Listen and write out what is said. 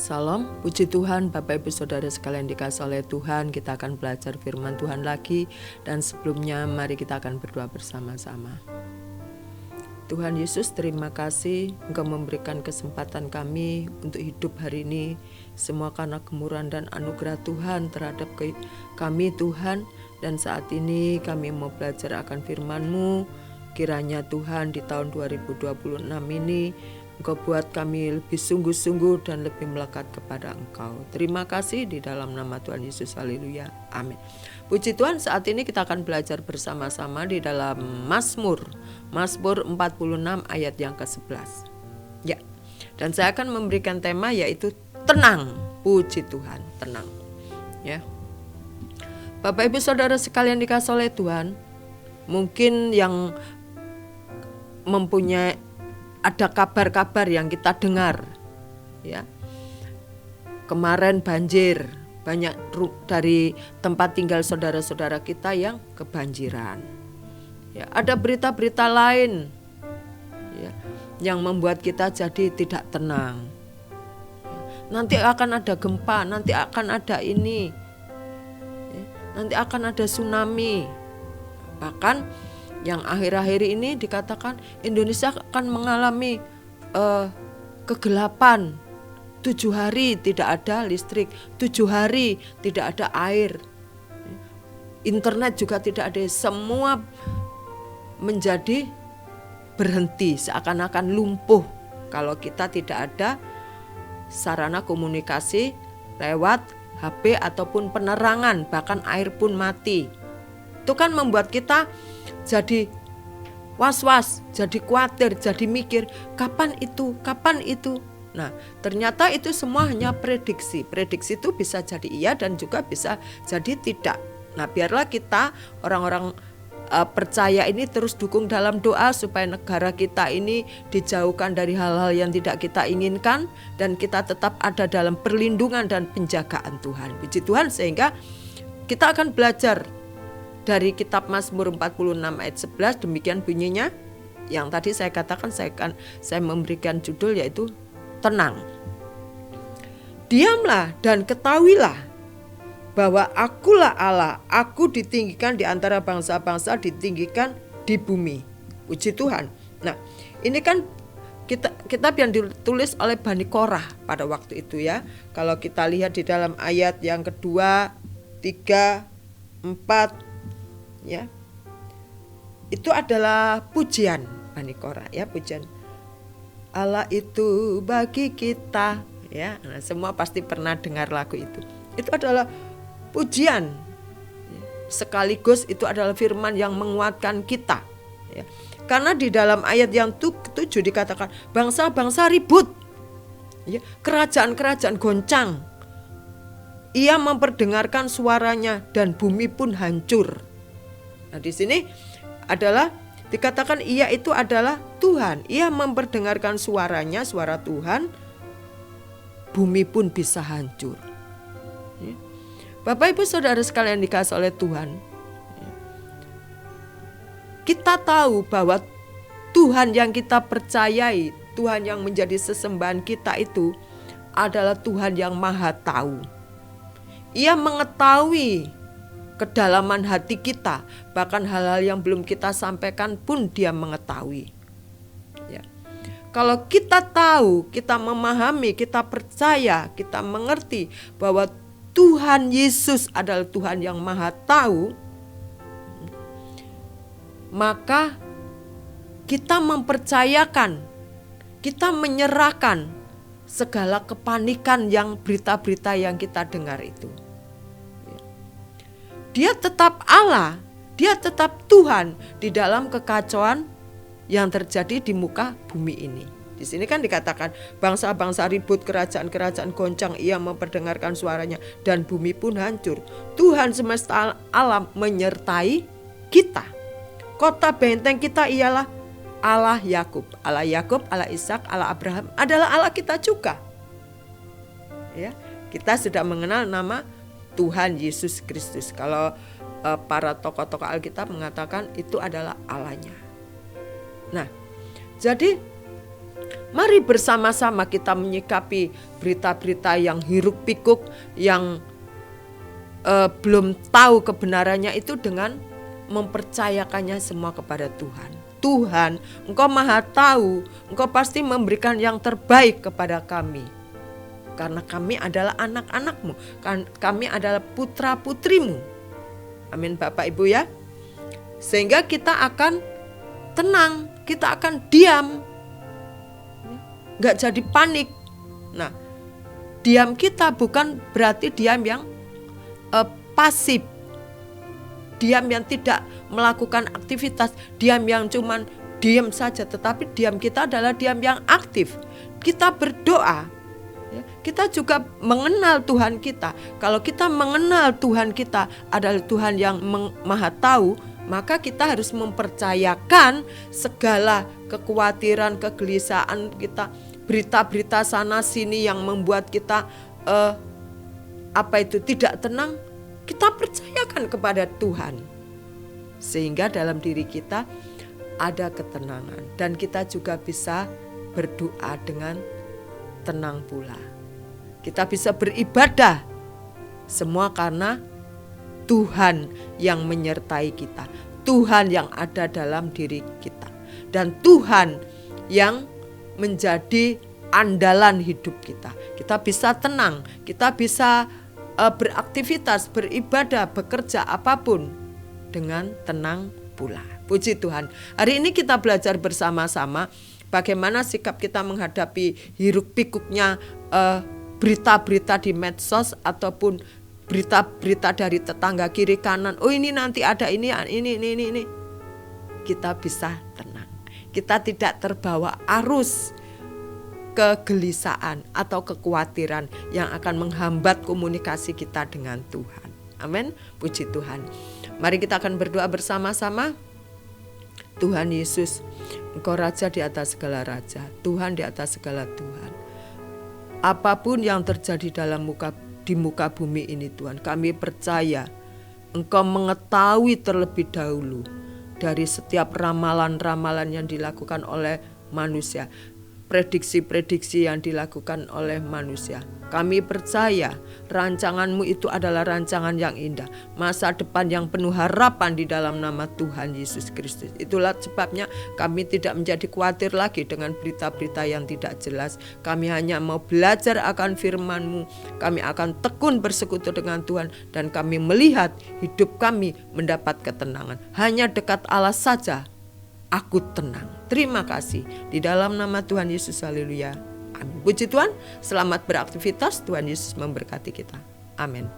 Salam, puji Tuhan, Bapak Ibu Saudara sekalian dikasihi oleh Tuhan. Kita akan belajar firman Tuhan lagi. Dan sebelumnya mari kita akan berdoa bersama-sama. Tuhan Yesus, terima kasih Engkau memberikan kesempatan kami untuk hidup hari ini. Semua karena kemurahan dan anugerah Tuhan terhadap kami Tuhan. Dan saat ini kami mau belajar akan firman-Mu. Kiranya Tuhan di tahun 2026 ini Engkau buat kami lebih sungguh-sungguh dan lebih melekat kepada Engkau. Terima kasih di dalam nama Tuhan Yesus. Haleluya. Amin. Puji Tuhan, saat ini kita akan belajar bersama-sama di dalam Mazmur 46 ayat yang ke-11. Ya. Dan saya akan memberikan tema yaitu tenang. Puji Tuhan, tenang. Ya. Bapak Ibu Saudara sekalian dikasihi oleh Tuhan, mungkin yang mempunyai ada kabar-kabar yang kita dengar, ya. Kemarin banjir, banyak dari tempat tinggal saudara-saudara kita yang kebanjiran. Ya, ada berita-berita lain, ya, yang membuat kita jadi tidak tenang. Nanti akan ada gempa, nanti akan ada ini, ya, nanti akan ada tsunami. Bahkan yang akhir-akhir ini dikatakan Indonesia akan mengalami kegelapan. 7 hari tidak ada listrik, 7 hari tidak ada air, internet juga tidak ada. Semua menjadi berhenti, seakan-akan lumpuh kalau kita tidak ada sarana komunikasi lewat HP ataupun penerangan, bahkan air pun mati. Itu kan membuat kita jadi was-was, jadi khawatir, jadi mikir, kapan itu? Nah, ternyata itu semua hanya prediksi. Prediksi itu bisa jadi iya dan juga bisa jadi tidak. Nah, biarlah kita orang-orang percaya ini terus dukung dalam doa supaya negara kita ini dijauhkan dari hal-hal yang tidak kita inginkan dan kita tetap ada dalam perlindungan dan penjagaan Tuhan. Puji Tuhan, sehingga kita akan belajar dari kitab Mazmur 46 ayat 11, demikian bunyinya. Yang tadi saya katakan saya memberikan judul yaitu tenang. Diamlah dan ketahuilah bahwa akulah Allah, aku ditinggikan di antara bangsa-bangsa, ditinggikan di bumi. Puji Tuhan. Nah, ini kan kitab yang ditulis oleh Bani Korah pada waktu itu, ya. Kalau kita lihat di dalam ayat yang kedua, 3, 4, ya, itu adalah pujian Bani Korah, ya, pujian Allah itu bagi kita, ya. Nah, semua pasti pernah dengar lagu itu. Itu adalah pujian, sekaligus itu adalah firman yang menguatkan kita, ya. Karena di dalam ayat yang 7 dikatakan bangsa-bangsa ribut, ya, kerajaan-kerajaan goncang, ia memperdengarkan suaranya dan bumi pun hancur. Nah, di sini adalah dikatakan ia itu adalah Tuhan. Ia memperdengarkan suaranya, suara Tuhan, bumi pun bisa hancur. Ya. Bapak Ibu Saudara sekalian dikasihi oleh Tuhan, ya, kita tahu bahwa Tuhan yang kita percayai, Tuhan yang menjadi sesembahan kita itu adalah Tuhan yang Maha Tahu. Ia mengetahui kedalaman hati kita, bahkan hal-hal yang belum kita sampaikan pun Dia mengetahui, ya. Kalau kita tahu, kita memahami, kita percaya, kita mengerti bahwa Tuhan Yesus adalah Tuhan yang Maha Tahu, maka kita mempercayakan, kita menyerahkan segala kepanikan yang berita-berita yang kita dengar itu. Dia tetap Allah, Dia tetap Tuhan di dalam kekacauan yang terjadi di muka bumi ini. Di sini kan dikatakan bangsa-bangsa ribut, kerajaan-kerajaan goncang, ia memperdengarkan suaranya dan bumi pun hancur. Tuhan semesta alam menyertai kita. Kota benteng kita ialah Allah Yakub. Allah Yakub, Allah Ishak, Allah Abraham adalah Allah kita juga. Ya, kita sudah mengenal nama Tuhan Yesus Kristus. Kalau para tokoh-tokoh Alkitab mengatakan itu adalah Allahnya. Nah, jadi Mari bersama-sama kita menyikapi berita-berita yang hiruk pikuk, yang belum tahu kebenarannya itu dengan mempercayakannya semua kepada Tuhan. Tuhan, Engkau Maha Tahu, Engkau pasti memberikan yang terbaik kepada kami. Karena kami adalah anak-anak-Mu, kami adalah putra-putrimu. Amin Bapak Ibu ya. Sehingga kita akan tenang, kita akan diam, gak jadi panik. Nah, diam kita bukan berarti diam yang pasif, diam yang tidak melakukan aktivitas, diam yang cuman diam saja, tetapi diam kita adalah diam yang aktif. Kita berdoa, ya, kita juga mengenal Tuhan kita. Kalau kita mengenal Tuhan kita adalah Tuhan yang Maha Tahu, maka kita harus mempercayakan segala kekhawatiran, kegelisahan kita, berita-berita sana sini yang membuat kita tidak tenang, kita percayakan kepada Tuhan. Sehingga dalam diri kita ada ketenangan dan kita juga bisa berdoa dengan tenang pula. Kita bisa beribadah semua karena Tuhan yang menyertai kita, Tuhan yang ada dalam diri kita, dan Tuhan yang menjadi andalan hidup kita. Kita bisa tenang, kita bisa beraktivitas, beribadah, bekerja apapun dengan tenang pula. Puji Tuhan. Hari ini kita belajar bersama-sama bagaimana sikap kita menghadapi hiruk pikuknya berita-berita di medsos ataupun berita-berita dari tetangga kiri kanan. Oh ini nanti ada ini. Kita bisa tenang. Kita tidak terbawa arus kegelisahan atau kekhawatiran yang akan menghambat komunikasi kita dengan Tuhan. Amin. Puji Tuhan. Mari kita akan berdoa bersama-sama. Tuhan Yesus, Engkau Raja di atas segala raja, Tuhan di atas segala Tuhan. Apapun yang terjadi di muka bumi ini Tuhan, kami percaya Engkau mengetahui terlebih dahulu dari setiap ramalan-ramalan yang dilakukan oleh manusia, prediksi-prediksi yang dilakukan oleh manusia. Kami percaya rancangan-Mu itu adalah rancangan yang indah, masa depan yang penuh harapan di dalam nama Tuhan Yesus Kristus. Itulah sebabnya kami tidak menjadi khawatir lagi dengan berita-berita yang tidak jelas. Kami hanya mau belajar akan firman-Mu. Kami akan tekun bersekutu dengan Tuhan dan kami melihat hidup kami mendapat ketenangan. Hanya dekat Allah saja aku tenang. Terima kasih. Di dalam nama Tuhan Yesus, haleluya. Amin. Puji Tuhan, selamat beraktivitas. Tuhan Yesus memberkati kita. Amin.